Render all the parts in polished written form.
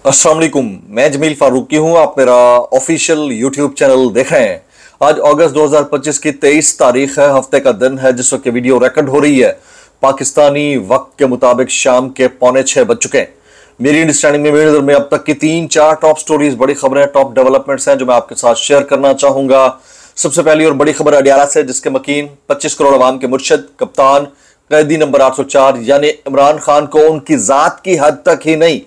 अस्सलाम वालेकुम, मैं जमील फारूकी हूं। आप मेरा ऑफिशियल यूट्यूब चैनल देख रहे हैं। आज अगस्त 2025 की 23 तारीख है, हफ्ते का दिन है जिस वक्त वीडियो रिकॉर्ड हो रही है। पाकिस्तानी वक्त के मुताबिक शाम के 5:45 बज चुके हैं। मेरी अंडरस्टैंडिंग में, मेरी नजर में अब तक की 3-4 टॉप स्टोरीज, बड़ी खबरें, टॉप डेवलपमेंट्स हैं जो मैं आपके साथ शेयर करना चाहूंगा। सबसे पहली और बड़ी खबर अडियाला से, जिसके मकीन 25 करोड़ अवाम के मुर्शद, कप्तान, कैदी नंबर 804 यानी इमरान खान को उनकी जात की हद तक ही नहीं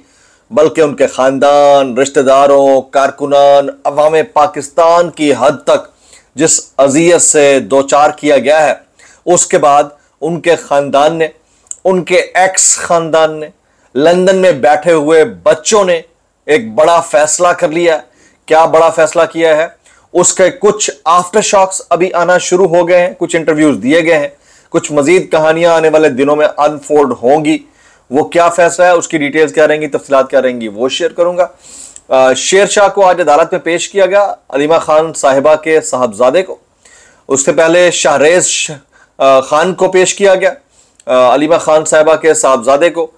बल्कि उनके खानदान, रिश्तेदारों, कारकुनान, अवाम पाकिस्तान की हद तक जिस अजियत से दो चार किया गया है, उसके बाद उनके खानदान ने, उनके एक्स खानदान ने, लंदन में बैठे हुए बच्चों ने एक बड़ा फैसला कर लिया। क्या बड़ा फैसला किया है? उसके कुछ आफ्टर शॉक्स अभी आना शुरू हो गए हैं, कुछ इंटरव्यूज दिए गए हैं, कुछ मजीद कहानियां आने वाले दिनों में अनफोल्ड होंगी। वो क्या फैसला है, उसकी डिटेल्स क्या रहेंगी, तफसीलात क्या रहेंगी, वो शेयर करूंगा। शेर शाह को आज अदालत में पेश किया गया, अलीमा खान साहिबा के साहबजादे को। उससे पहले शाहरेज खान को पेश किया गया, अलीमा खान साहिबा के साहबजादे को।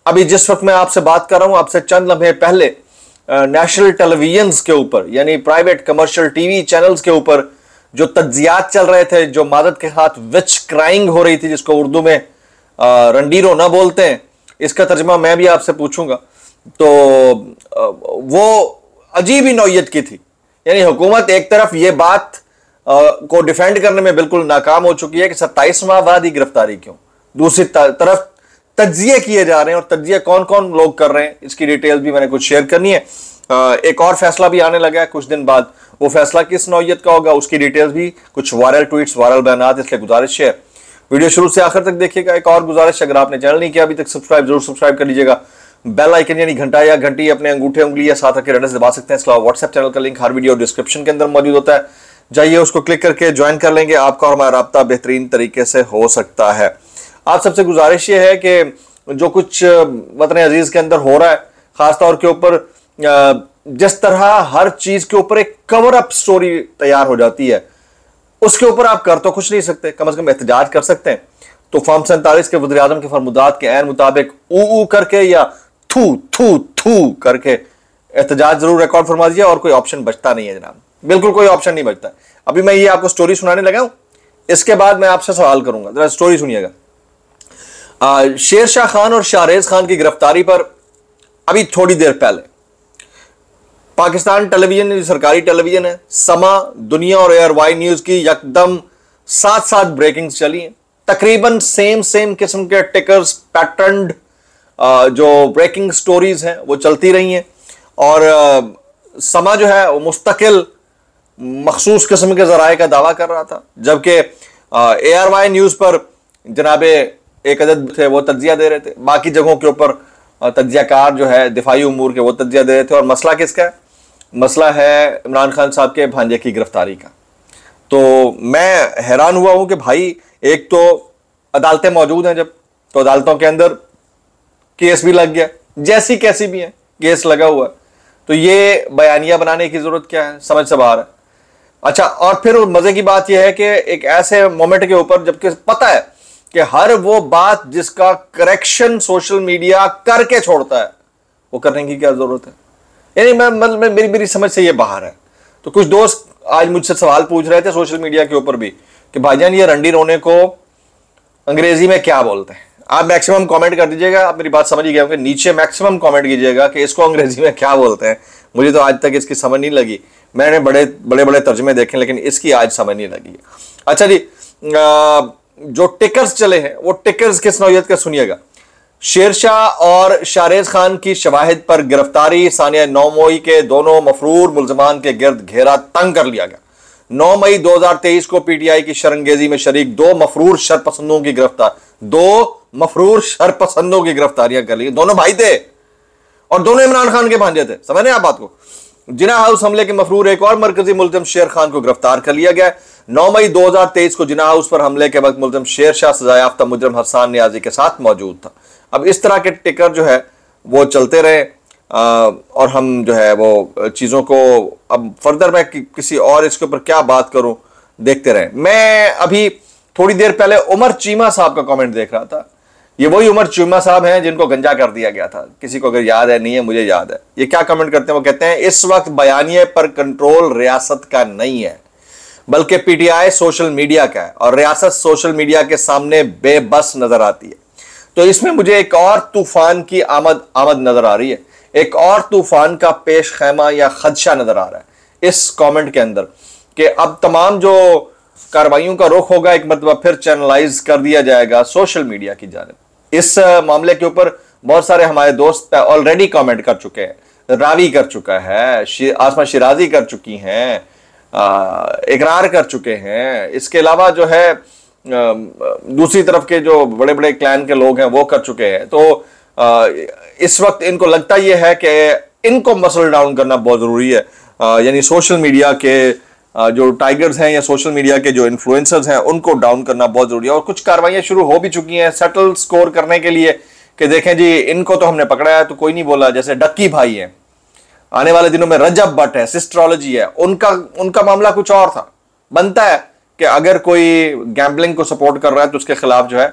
अभी जिस वक्त मैं आपसे बात कर रहा हूं, आपसे चंद लम्हे पहले नेशनल टेलीविजन के ऊपर यानी प्राइवेट कमर्शियल टीवी चैनल्स के ऊपर जो तज्जियात चल रहे थे, जो मादत के साथ विच क्राइंग हो रही थी, जिसको उर्दू में रंडीरो ना बोलते हैं, इसका तर्जमा मैं भी आपसे पूछूंगा, तो वो अजीब ही नौयत की थी। यानी हुकूमत एक तरफ ये बात को डिफेंड करने में बिल्कुल नाकाम हो चुकी है कि 27 माह बाद ही गिरफ्तारी क्यों, दूसरी तरफ तज्जिए किए जा रहे हैं, और तज्जिए कौन कौन लोग कर रहे हैं, इसकी डिटेल्स भी मैंने कुछ शेयर करनी है। एक और फैसला भी आने लगा है कुछ दिन बाद। वो फैसला किस नौयत का होगा, उसकी डिटेल्स भी, कुछ वायरल ट्वीट्स, वायरल बयानात, इसलिए गुजारिश है वीडियो शुरू से आखिर तक देखिएगा। एक और गुजारिश, अगर आपने चैनल नहीं किया अभी तक, जरूर सब्सक्राइब कर लीजिएगा। बेल आइकन यानी घंटा या घंटी अपने अंगूठे उंगली या साथ रखे रटने से दबा सकते हैं। इसके अलावा व्हाट्सएप चैनल का लिंक हर वीडियो डिस्क्रिप्शन के अंदर मौजूद होता है, जाइए उसको क्लिक करके ज्वाइन कर लेंगे। आपका और हमारा राब्ता बेहतरीन तरीके से हो सकता है। आप सबसे गुजारिश ये है कि जो कुछ वतन अजीज के अंदर हो रहा है, खासतौर के ऊपर जिस तरह हर चीज के ऊपर एक कवर अप स्टोरी तैयार हो जाती है, उसके ऊपर आप कर तो कुछ नहीं सकते, कम से कम एहतजाज कर सकते हैं। तो फॉर्म 47 के वज़ीर आज़म के फरमुदात के ऐन मुताबिक ऊ करके या थू थू थू करके एहतजाज जरूर रिकॉर्ड फरमा दीजिए, और कोई ऑप्शन बचता नहीं है जनाब, बिल्कुल कोई ऑप्शन नहीं बचता। अभी मैं ये आपको स्टोरी सुनाने लगा हूं, इसके बाद मैं आपसे सवाल करूंगा, जरा स्टोरी सुनिएगा। शेर शाह खान और शाहरेज खान की गिरफ्तारी पर अभी थोड़ी देर पहले पाकिस्तान टेलीविजन, जो सरकारी टेलीविजन है, समा, दुनिया और एयर वाई न्यूज की यकदम साथ साथ ब्रेकिंग्स चली हैं। तकरीबन सेम किस्म के टिकर्स, पैटर्न्ड जो ब्रेकिंग स्टोरीज हैं वो चलती रही हैं, और समा जो है वो मुस्तकिल मखसूस किस्म के जराए का दावा कर रहा था, जबकि एयर वाई न्यूज पर जनाबे एक अदद थे वो तज्जिया दे रहे थे, बाकी जगहों के ऊपर तज्जियाकार जो है दिफाई उमूर के वो तज्जिया दे रहे थे। और मसला किसका है? मसला है इमरान खान साहब के भांजे की गिरफ्तारी का। तो मैं हैरान हुआ हूं कि भाई, एक तो अदालतें मौजूद हैं, जब तो अदालतों के अंदर केस भी लग गया, जैसी कैसी भी है केस लगा हुआ है, तो ये बयानिया बनाने की जरूरत क्या है, समझ से बाहर है। अच्छा, और फिर मजे की बात यह है कि एक ऐसे मोमेंट के ऊपर, जबकि पता है कि हर वो बात जिसका करेक्शन सोशल मीडिया करके छोड़ता है, वो करने की क्या जरूरत है? यानी मेरी समझ से ये बाहर है। तो कुछ दोस्त आज मुझसे सवाल पूछ रहे थे सोशल मीडिया के ऊपर भी कि भाईजान ये रंडी रोने को अंग्रेजी में क्या बोलते हैं। आप मैक्सिमम कमेंट कर दीजिएगा, आप मेरी बात समझ ही गए होंगे, नीचे मैक्सिमम कमेंट कीजिएगा कि इसको अंग्रेजी में क्या बोलते हैं। मुझे तो आज तक इसकी समझ नहीं लगी, मैंने बड़े तर्जमे देखे, लेकिन इसकी आज समझ नहीं लगी। अच्छा जी, जो टिकर्स चले हैं वो टिकर्स किस नौयत का सुनिएगा। शेरशाह और शाहरेज खान की शवाहिद पर गिरफ्तारी, सानिया 9 मई के दोनों मफरूर मुल्जमान के गिर्द घेरा तंग कर लिया गया। 9 मई 2023 को पीटीआई की शरंगेजी में शरीक 2 मफरूर शरपसंदों की गिरफ्तारियां कर ली। दोनों भाई थे और दोनों इमरान खान के भांजे थे, समझ रहे हैं आप बात को। जिना हाउस हमले के मफरूर एक और मरकजी मुल्जिम शेर खान को गिरफ्तार कर लिया गया। 9 मई 2023 को जिना हाउस पर हमले के वक्त मुल्जिम शेर शाह सजायाफ्ता मुजरिम हसन नियाजी के साथ मौजूद था। अब इस तरह के टिकर जो है वो चलते रहे, और हम जो है वो चीज़ों को, अब फर्दर मैं किसी और इसके ऊपर क्या बात करूं, देखते रहे। मैं अभी थोड़ी देर पहले उमर चीमा साहब का कमेंट देख रहा था ये वही उमर चुम्मा साहब हैं जिनको गंजा कर दिया गया था, किसी को अगर याद है, नहीं है, मुझे याद है। ये क्या कमेंट करते हैं, वो कहते हैं इस वक्त बयानिए पर कंट्रोल रियासत का नहीं है बल्कि पीटीआई सोशल मीडिया का है और रियासत सोशल मीडिया के सामने बेबस नजर आती है। तो इसमें मुझे एक और तूफान की आमद नजर आ रही है, एक और तूफान का पेश खैमा या खदशा नजर आ रहा है इस कमेंट के अंदर, कि अब तमाम जो कार्रवाइयों का रुख होगा एक मतलब फिर चैनलाइज कर दिया जाएगा सोशल मीडिया की जानिब। इस मामले के ऊपर बहुत सारे हमारे दोस्त ऑलरेडी कमेंट कर चुके हैं, रावी कर चुका है, आसमा शिराजी कर चुकी हैं, इकरार कर चुके हैं। इसके अलावा जो है दूसरी तरफ के जो बड़े बड़े क्लैन के लोग हैं वो कर चुके हैं। तो इस वक्त इनको लगता यह है कि इनको मसल डाउन करना बहुत जरूरी है, यानी सोशल मीडिया के जो टाइगर्स हैं या सोशल मीडिया के जो इन्फ्लुएंसर्स हैं उनको डाउन करना बहुत जरूरी है। और कुछ कार्रवाइयां शुरू हो भी चुकी हैं सेटल स्कोर करने के लिए, कि देखें जी इनको तो हमने पकड़ा है तो कोई नहीं बोला। जैसे डक्की भाई हैं, आने वाले दिनों में रजब भट्ट है, सिस्ट्रोलॉजी है, उनका मामला कुछ और था। बनता है कि अगर कोई गैम्बलिंग को सपोर्ट कर रहा है तो उसके खिलाफ जो है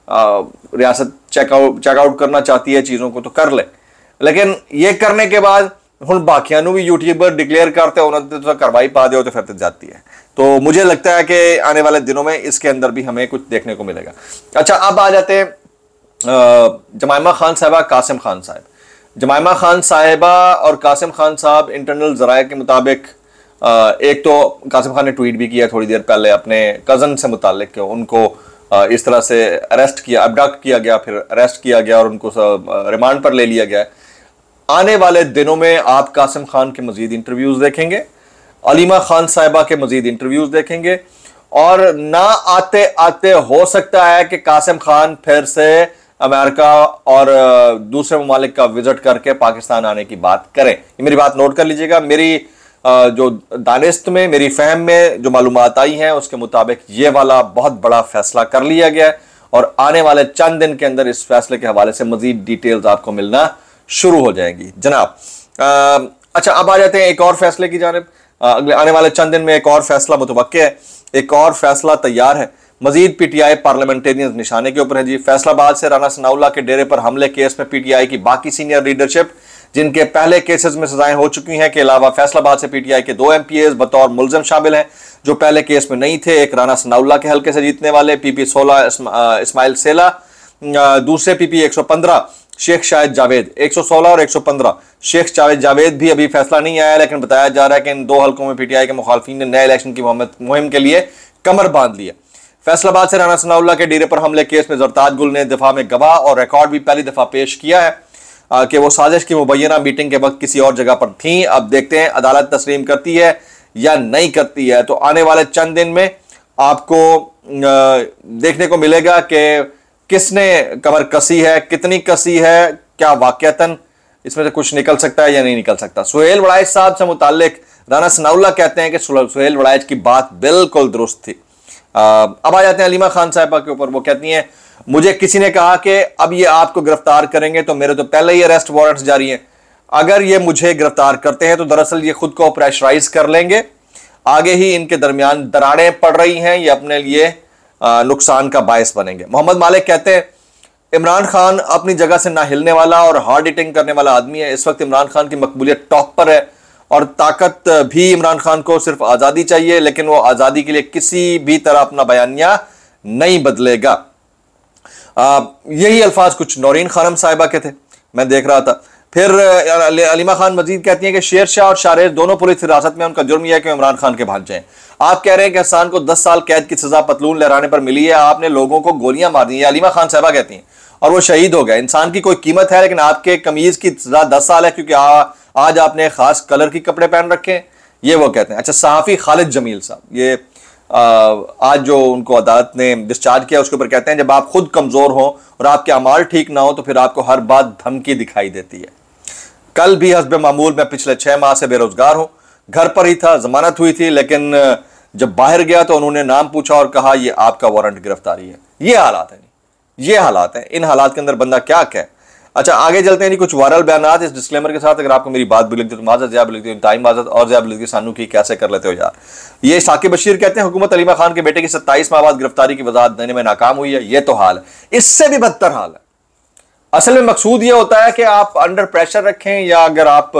रियासत चेकआउट करना चाहती है चीजों को तो कर ले, लेकिन ये करने के बाद हुण बाकियां भी यूट्यूबर डिक्लेयर करते हो तो कार्रवाई पा दो तो फिर तक जाती है। तो मुझे लगता है कि आने वाले दिनों में इसके अंदर भी हमें कुछ देखने को मिलेगा। अच्छा, अब आ जाते हैं जमाइमा खान साहिबा, कासिम खान साहब। जमाइमा खान साहिबा और कासिम खान साहब इंटरनल जराये के मुताबिक, एक तो कासिम खान ने ट्वीट भी किया थोड़ी देर पहले अपने कजन से मुतालिक कि उनको इस तरह से अरेस्ट किया, अबडक्ट किया गया, फिर अरेस्ट किया गया और उनको रिमांड पर ले लिया गया। आने वाले दिनों में आप कासिम खान के मजीद इंटरव्यूज देखेंगे, अलीमा खान साहिबा के मजीद इंटरव्यूज देखेंगे, और ना आते आते हो सकता है कि कासिम खान फिर से अमेरिका और दूसरे ममालिक का विजिट करके पाकिस्तान आने की बात करें। ये मेरी बात नोट कर लीजिएगा। मेरी जो दानिस्त में, मेरी फहम में जो मालूमात आई हैं उसके मुताबिक ये वाला बहुत बड़ा फैसला कर लिया गया है और आने वाले चंद दिन के अंदर इस फैसले के हवाले से मजीद डिटेल्स आपको मिलना शुरू हो जाएंगी जनाब। अच्छा, अब आ जाते हैं एक और फैसले की जानिब। अगले आने वाले चंद दिन में एक और फैसला मुतवक्के है, एक और फैसला तैयार है। मजीद पीटीआई पार्लियामेंटेरियंस निशाने के ऊपर है जी। फैसलाबाद से राना सनाउल्लाह के डेरे पर हमले केस में पीटीआई की बाकी सीनियर लीडरशिप जिनके पहले केसेस में सजाएं हो चुकी हैं के अलावा फैसलाबाद से पीटीआई के 2 एमपीएस बतौर मुलजिम शामिल हैं जो पहले केस में नहीं थे। एक राना सनाउल्लाह के हल्के से जीतने वाले पीपी 16 इस्माइल सेला, दूसरे पीपी 115 शेख शाहिद जावेद। 116 और 115 शेख शाहिद जावेद भी अभी फैसला नहीं आया, लेकिन बताया जा रहा है कि इन 2 हल्कों में पीटीआई के मुखालफिन ने नए इलेक्शन की मुहिम के लिए कमर बांध लिया। फैसलाबाद से राना सनाउल्लाह के डेरे पर हमले केस में जरताज गुल ने दिफा में गवाह और रिकॉर्ड भी पहली दफा पेश किया है कि वो साजिश की मुबैना मीटिंग के वक्त किसी और जगह पर थी। अब देखते हैं अदालत तस्लीम करती है या नहीं करती है। तो आने वाले चंद दिन में आपको देखने को मिलेगा कि किसने कमर कसी है, कितनी कसी है, क्या वाकयातन इसमें से कुछ निकल सकता है या नहीं निकल सकता। सुहेल वड़ाइच साहब से मुताल्लिक राना सनाउल्लाह कहते हैं कि सुहेल वड़ाइच की बात बिल्कुल दुरुस्त थी। अब आ जाते हैं अलीमा खान साहिबा के ऊपर। वो कहती हैं मुझे किसी ने कहा कि अब ये आपको गिरफ्तार करेंगे तो मेरे तो पहले ही अरेस्ट वारंट्स जारी हैं। अगर ये मुझे गिरफ्तार करते हैं तो दरअसल ये खुद को प्रेशराइज कर लेंगे, आगे ही इनके दरमियान दरारें पड़ रही हैं, ये अपने लिए नुकसान का बायस बनेंगे। मोहम्मद मालिक कहते हैं इमरान खान अपनी जगह से ना हिलने वाला और हार्ड हिटिंग करने वाला आदमी है। इस वक्त इमरान खान की मकबूलियत टॉप पर है और ताकत भी इमरान खान को सिर्फ आज़ादी चाहिए, लेकिन वो आज़ादी के लिए किसी भी तरह अपना बयानिया नहीं बदलेगा। यही अल्फाज कुछ नौरीन खानम साहिबा के थे, मैं देख रहा था। फिर अलीमा खान मजीद कहती हैं कि शेर शाह और शारेज दोनों पुलिस हिरासत में, उनका जुर्म यह है कि इमरान खान के भांजे हैं। आप कह रहे हैं कि हसन को 10 साल कैद की सजा पतलून लहराने पर मिली है, आपने लोगों को गोलियां मार दी। अलीमा खान साहिबा कहती हैं और वो शहीद हो गया। इंसान की कोई कीमत है, लेकिन आपके कमीज की सजा 10 साल है क्योंकि आज आपने खास कलर के कपड़े पहन रखे हैं, ये वो कहते हैं। अच्छा, सहाफी खालिद जमील साहब, ये आज जो उनको अदालत ने डिस्चार्ज किया उसके ऊपर कहते हैं जब आप खुद कमजोर हो और आपके अमाल ठीक ना हो तो फिर आपको हर बात धमकी दिखाई देती है। कल भी हस्ब मामूल मैं पिछले 6 माह से बेरोजगार हूं, घर पर ही था, जमानत हुई थी, लेकिन जब बाहर गया तो उन्होंने नाम पूछा और कहा ये आपका वारंट गिरफ्तारी है। ये हालात है, ये हालात है। इन हालात के अंदर बंदा क्या कहे। अच्छा आगे चलते हैं जी, कुछ वायरल बयान इस डिस्क्लेमर के साथ। अगर आपको मेरी बात भी लगती है तो माजत, ज़्यादा लगती है टाइम माजत, और ज़्यादा लगती है सानू की, कैसे कर लेते हो यार। ये साकिब बशीर कहते हैं हुकूमत अलीमा खान के बेटे की 27 माह बाद गिरफ्तारी की वजाहत देने में नाकाम हुई है। ये तो हाल है, इससे भी बदतर हाल है। असल में मकसूद ये होता है कि आप अंडर प्रेशर रखें, या अगर आप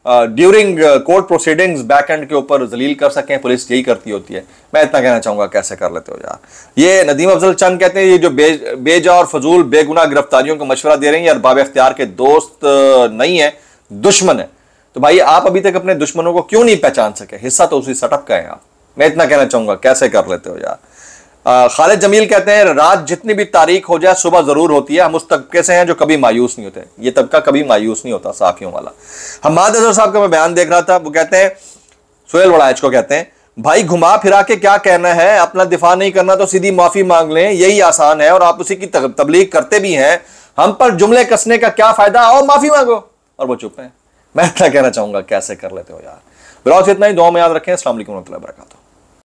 during court proceedings back and के ऊपर जलील कर सकें। पुलिस यही करती होती है। मैं इतना कहना चाहूंगा, कैसे कर लेते हो यार। ये नदीम अफजल चंद कहते हैं ये जो बेजा और फजूल बेगुनाह गिरफ्तारियों का मशवरा दे रहे हैं, यार बाब इख्तियार के दोस्त नहीं है, दुश्मन है। तो भाई आप अभी तक अपने दुश्मनों को क्यों नहीं पहचान सके? हिस्सा तो उसी सेटअप का है आप। मैं इतना कहना चाहूंगा, कैसे कर लेते हो यार। खालिद जमील कहते हैं रात जितनी भी तारीख हो जाए सुबह जरूर होती है। हम उस तबके से हैं जो कभी मायूस नहीं होते। ये तबका कभी मायूस नहीं होता, साफियों वाला। हम्माद अजहर साहब का मैं बयान देख रहा था, वो कहते हैं, सोहेल वड़ाइच को कहते हैं, भाई घुमा फिरा के क्या कहना है, अपना दिफा नहीं करना तो सीधी माफी मांग लें, यही आसान है, और आप उसी की तबलीग करते भी हैं। हम पर जुमले कसने का क्या फायदा, आओ माफी मांगो। और वो चुप है। मैं इतना कहना चाहूंगा, कैसे कर लेते हो यार। ब्लॉग से इतना ही, दुआ में याद रखें। अस्सलाम वालेकुम रहमतुल्लाहि व बरकातहू।